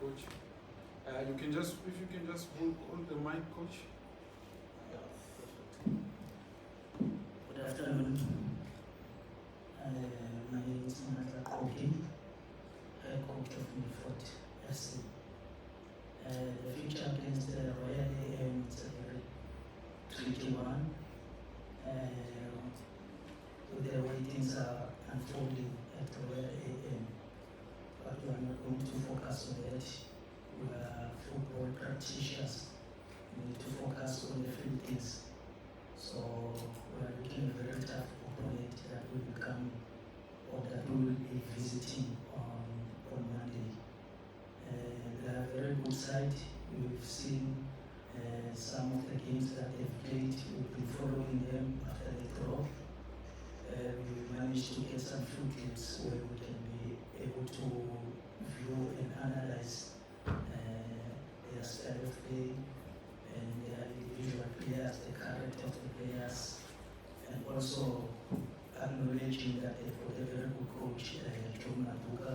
coach. You can just, if you can just hold the mic, coach. Good afternoon. My name is Awaken, head coach of Milford FC. The future against the Royal AM is a very tricky one. With the way things are unfolding at the Royal AM, but we are not going to focus on that. We are football practitioners. We need to focus on the few things. So we are looking at a very tough opponent that will become, or that we will be visiting on Monday. They are a very good side. We've seen some of the games that they've played. We've been following them after they drop. We managed to get some few games where we can be able to view and analyze their style of play and their individual players, the character of the players, and also acknowledging that they've got a very good coach, John Mabuka.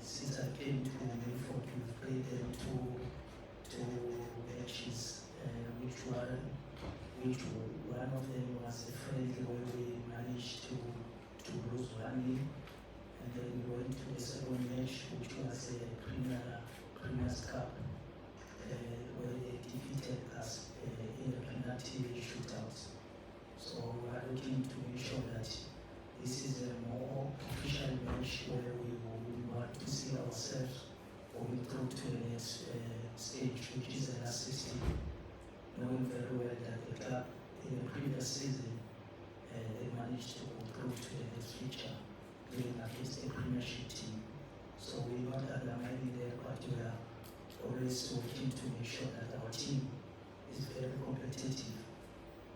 Since I came to Milford, we've played them two matches, which one of them was a friendly where we managed to lose 1-0, and then we went to the second match, which was a Premier's Cup, where they defeated us in the penalty shootouts. So we are looking to make sure that this is a more official match where we want to see ourselves going through to the next stage, which is the last 16. Knowing very well that the club in the previous season they managed to go through to the next feature, playing against a Premiership team. So we're not undermining that, but we are always working to make sure that our team is very competitive,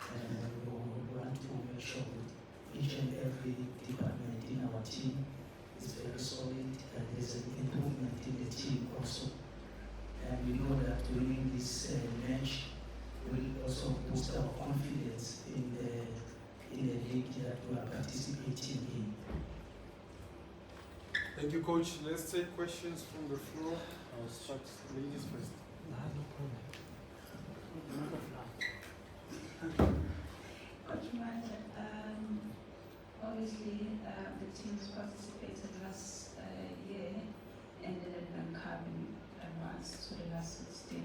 and we want to make sure that each and every department in our team is very solid, and there's an improvement in the team also. And we know that winning this match will also boost our confidence in the league that we are participating in. Thank you, coach. Let's take questions from the floor. I'll start ladies first. Coach Kaizer, obviously the teams participated last year in the Nedbank Cup and advanced to the last 16.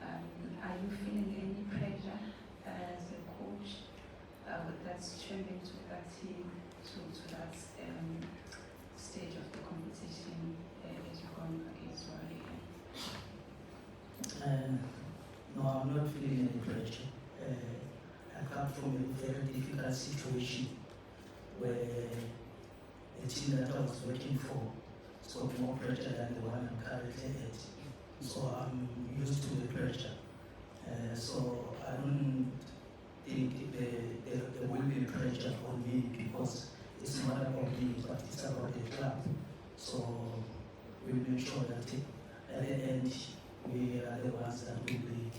Are you feeling any pressure as a coach that's trending to that team, to that stage of the competition as you're going against Royal? No, I'm not feeling any pressure. I come from a very difficult situation where the team that I was working for has got more pressure than the one I'm currently at. So I'm used to the pressure. So I don't think there will be pressure on me, because it's not about me, but it's about the club. So we'll make sure that at the end we are the ones that will be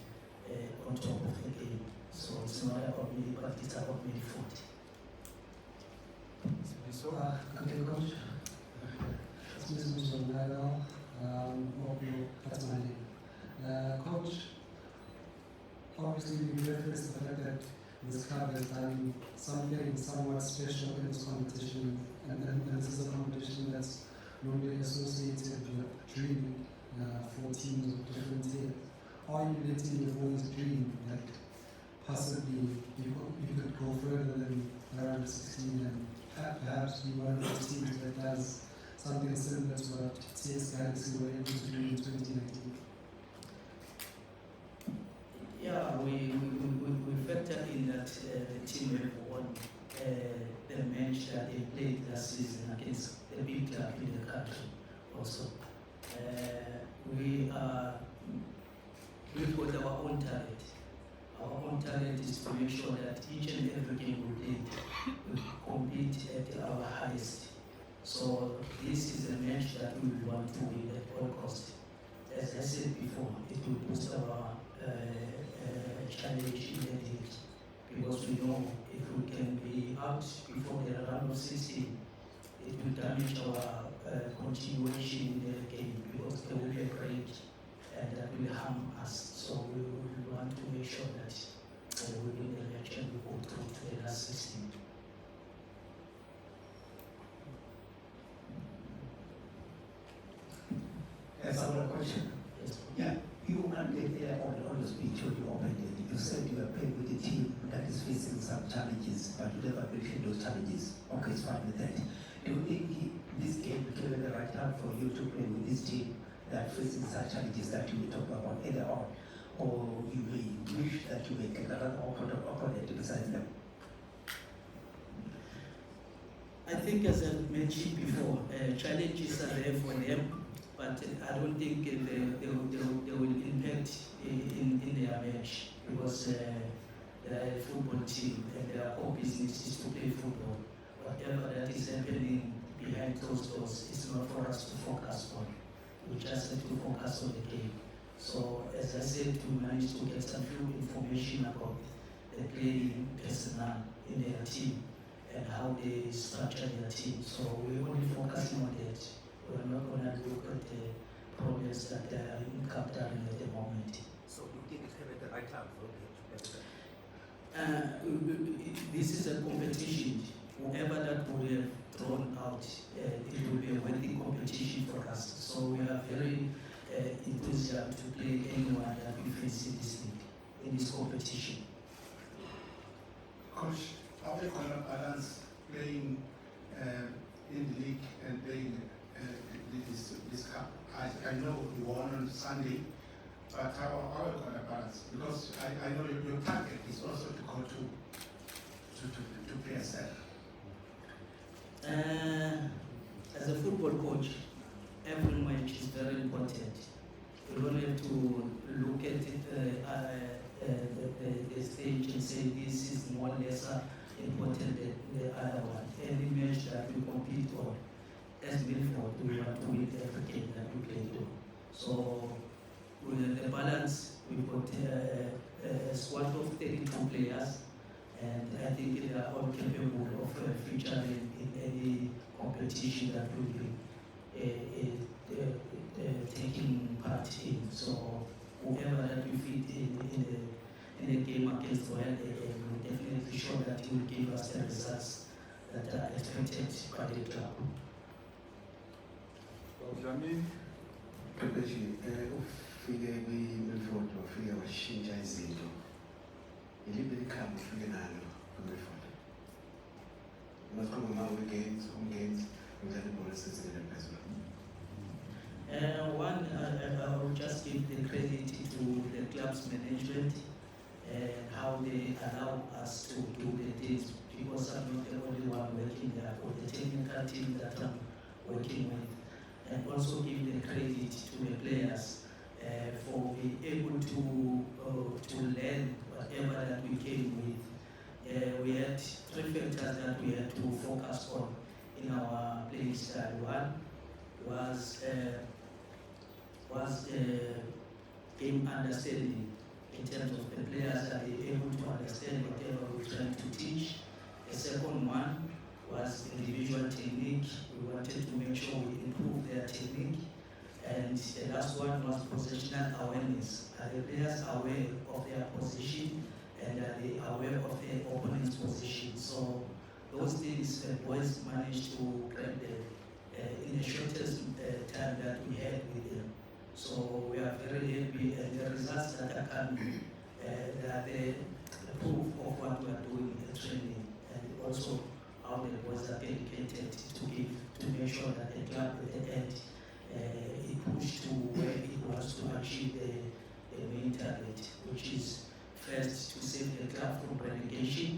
on top of the game. So it's not about me, but it's about Milford. Okay, coach. This is Mr. Nagal. That's my name. Coach, obviously you referenced the fact that this club has done something somewhat special in this competition, and this is a competition that's normally associated with dreaming for teams of different tiers. Are you letting your boys dream that possibly you could go further than around 16 and perhaps be one of those teams that does something similar to what CS Galaxy were able to do in 2019? Yeah, we factor in that the team have won the match that they played last season against the big club in the country also. We've got our own target. Our own target is to make sure that each and every game we play, we compete at our highest. So this is a match that we want to win at all costs. As I said before, it will boost our challenge in the league, because we know if we can be out before the round of 16, it will damage our continuation in the game, because there will be a break and that will harm us. So we want to make sure that we win the match and we go through to the last 16. Yes, I have a question. Yes. Yeah, you ended there on the speech when you opened it. You said you are playing with a team that is facing some challenges, but you never mentioned those challenges. Okay, it's fine with that. Do you think this game became the right time for you to play with this team that facing such challenges that you were talking about earlier on? Or you may wish that you may get another opponent besides them? I think, as I mentioned before, challenges are there for them, but I don't think they will impact in their match, because they're a football team and their core business is to play football. Whatever that is happening behind closed doors is not for us to focus on. We just have to focus on the game. So, as I said, we managed to get some few information about the playing personnel in their team and how they structure their team. So we're only focusing on that. We're not going to look at the problems that they are encountering at the moment. So you think it's at the right time for them to This is a competition. Whoever that would have thrown out, it will be a worthy competition for us. So we are very enthusiastic to play anyone that we face in this league, in this competition. Coach, how do you balance playing in the league and playing this cup? I know you won on Sunday, but how are you going to balance? Because I know your target is also to go to PSL. As a football coach, every match is very important. You don't have to look at it the stage and say this is more or less important than the other one. Any match that we compete on, as Milford, we want to win every game that we play to. So with the balance, we've got a squad of 32 players, and I think they are all capable of featuring in any competition that we will be taking part in. So whoever that we fit in the game against Royal AM will definitely show that he will give us the results that are expected by the club. Jamin, Qeqeshi, ufike kwi-Milford wafike washintsha izinto. Yiliphi ikhambi ufike nalo kwi-Milford? Ungakhuluma home games, udlala ibhola esezingeni eliphezulu. One, I will just give the credit to the club's management and how they allow us to do the things, because I'm not the only one working there, or the technical team that I'm working with, and also give the credit to the players for being able to learn whatever that we came with. We had three factors that we had to focus on in our playing style. One was game understanding, in terms of the players, are they able to understand whatever we're trying to teach. The second one was individual technique. We wanted to make sure we improve their technique. And the last one was positional awareness. Are the players aware of their position, and are they aware of their opponent's position? So those things the boys managed to grab them in the shortest time that we had with them. So we are very happy, and the results that are coming, they are the proof of what we are doing in the training, and also how the boys are dedicated to make sure that the club at the end it pushed to where it wants to achieve the main target, which is first to save the club from relegation.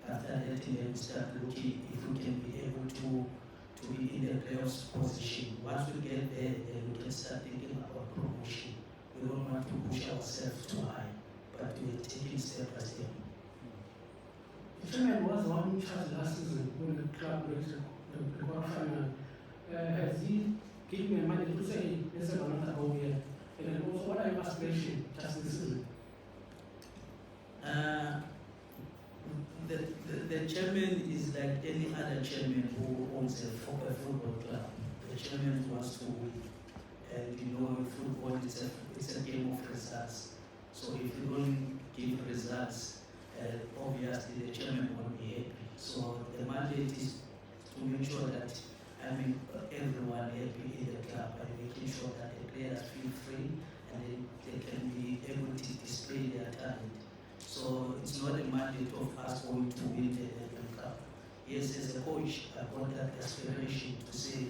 After that, then we start looking if we can be able to be in the playoffs position. Once we get there, then we can start thinking about promotion. We don't want to push ourselves too high, but we are taking step by step. The chairman was the one in charge last season when the club reached the quarterfinal. Has he given me money to say, let's have another go here? And then also, what are your aspirations just this season? The chairman is like any other chairman who owns a football club. The chairman it's a game of results. So if you don't give results, obviously the chairman won't be happy. So the mandate is to make sure that everyone happy in the club and making sure that the players feel free and they can be able to display their talent. So it's not a mandate of us going to win the Nedbank Cup. Yes, as a coach, I got that aspiration to say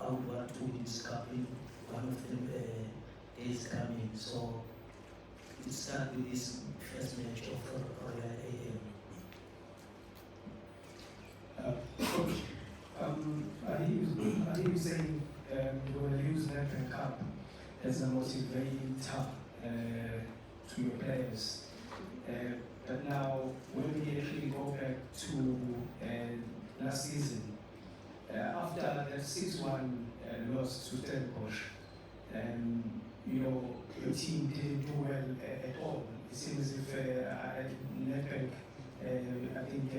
I would want to win this cup in one of the days coming. So it starts with this first match of Royal AM. Coach, I hear you saying you will use Nedbank Cup as a motivating tough to your players. But now, when we actually go back to last season, after that 6-1 loss to Stellenbosch, your team didn't do well at all. It seems as if Nedbank, I think, I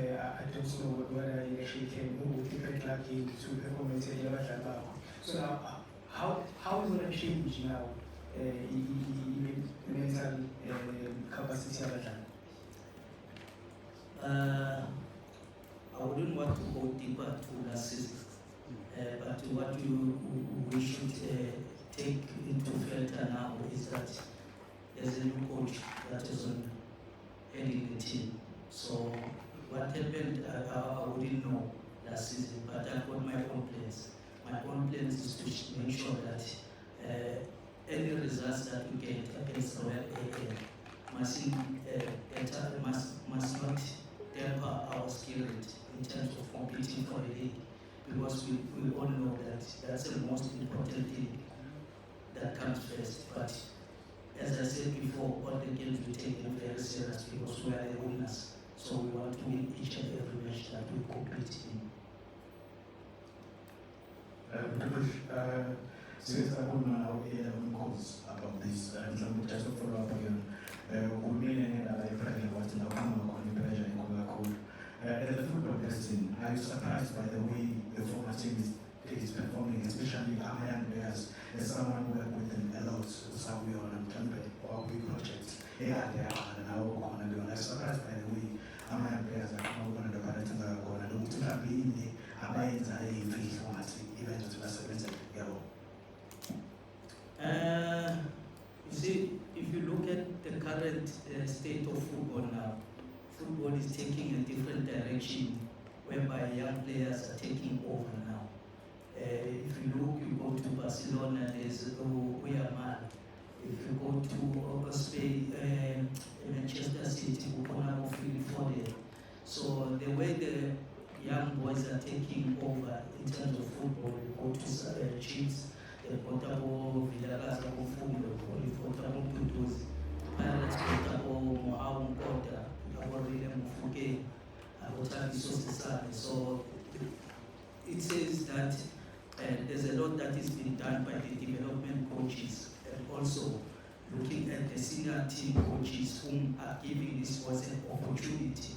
don't know whether he actually came with different lucky to perform at the So now, how is it going to change now mental capacity of the I wouldn't want to go deeper to last season, but what we should take into filter now is that there's a new coach that is on heading the team. So what happened, I wouldn't know last season, but I've got my own plans. My own plans is to make sure that any results that we get against Royal AM must not temper our spirit in terms of competing for the league, because we all know that that's the most important thing that comes first. But as I said before, all the games we take them very serious because we are the winners. So we want to win each and every match that we compete in. Since I don't know how we calls about this, just to follow up again, we made a pressure was in the pressure in Coca-Cola. As a football person, are you surprised by the way the former team is performing, especially Amayan players, as someone who worked with them a lot, so we on or big projects. Yeah, they are, and now we're going to do. I'm surprised by the way Amayan players are going to do to be in the Amayan format, even to the 7th year. You see, if you look at the current state of football now, football is taking a different direction whereby young players are taking over now. If you look, you go to Barcelona, there's Uyaman. If you go to Spain, Manchester City, Foden. So the way the young boys are taking over in terms of football, you go to Chiefs, portable Villarreal Fundo, portable Kutus, Pirates portable Mohaum Kota, William Fuke, so it says that there's a lot that is being done by the development coaches and also looking at the senior team coaches whom are giving this was an opportunity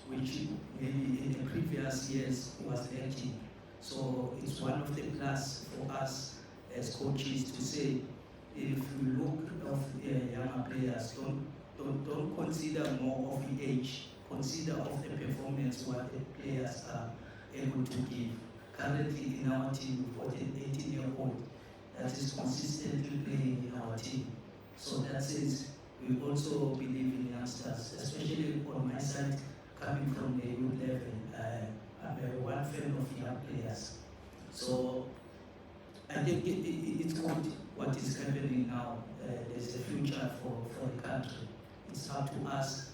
which maybe in the previous years was lacking. So it's one of the plus for us as coaches to say, if you look of younger players, don't consider more of the age, consider of the performance what the players are able to give. Currently in our team, we've got an 18-year-old that is consistently playing in our team. So that says we also believe in youngsters, especially on my side, coming from the youth level. I'm a one fan of young players. So I think it's good what is happening now. There's a future for the country. It's up to us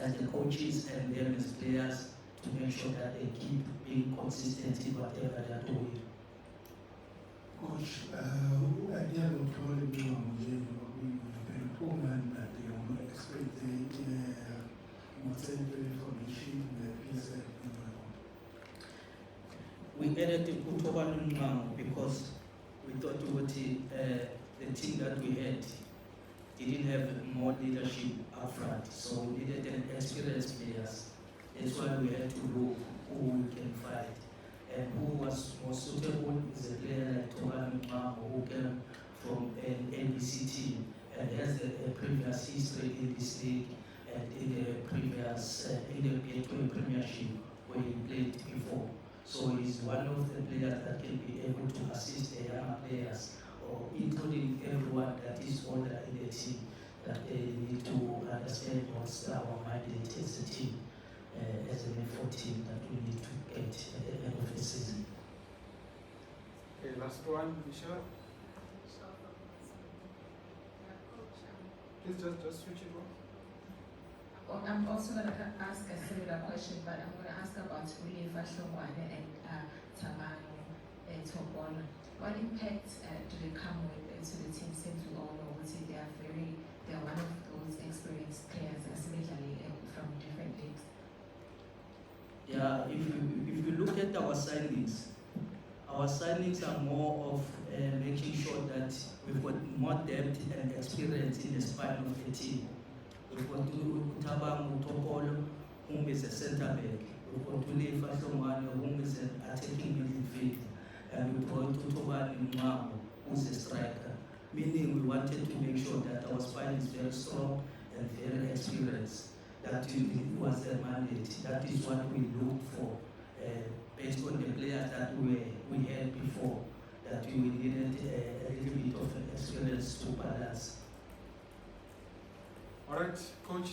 as the coaches and them as players to make sure that they keep being consistent in whatever they're doing. Coach, I didn't tell you that you want to expect the information the PSL. We added the Kutoba because we thought the team that we had didn't have more leadership up front, so we needed an experienced players. That's why we had to look who we can fight. And who was more suitable is a player like Toba who came from an NBC team and has a previous history in this league and in the previous in the Gateway Premiership where he played before. So he's one of the players that can be able to assist the younger players, or including everyone that is older in the team, that they need to understand what's our mandate as a team, as a Milford team that we need to get at the end of the season. Okay, last one, Michelle. Please just switch it on. Well, I'm also going to ask a similar question, but I'm going to ask about Uliva Shongwane and Tamano Topolo. What impact do they come with to the team, since we all know they are one of those experienced players, especially from different leagues? Yeah, if you look at our signings are more of making sure that we've got more depth and experience in the spine of the team. We've got Utabangu Topolo, whom is a centre back. We've got Ulifa Shongwane, whom is an attacking midfield. And we brought Tutobani Mamo, who's a striker. Meaning we wanted to make sure that our spine is very strong and very experienced. That was the mandate. That is what we looked for, based on the players that we had before, that we needed a little bit of experience to balance. All right, coach,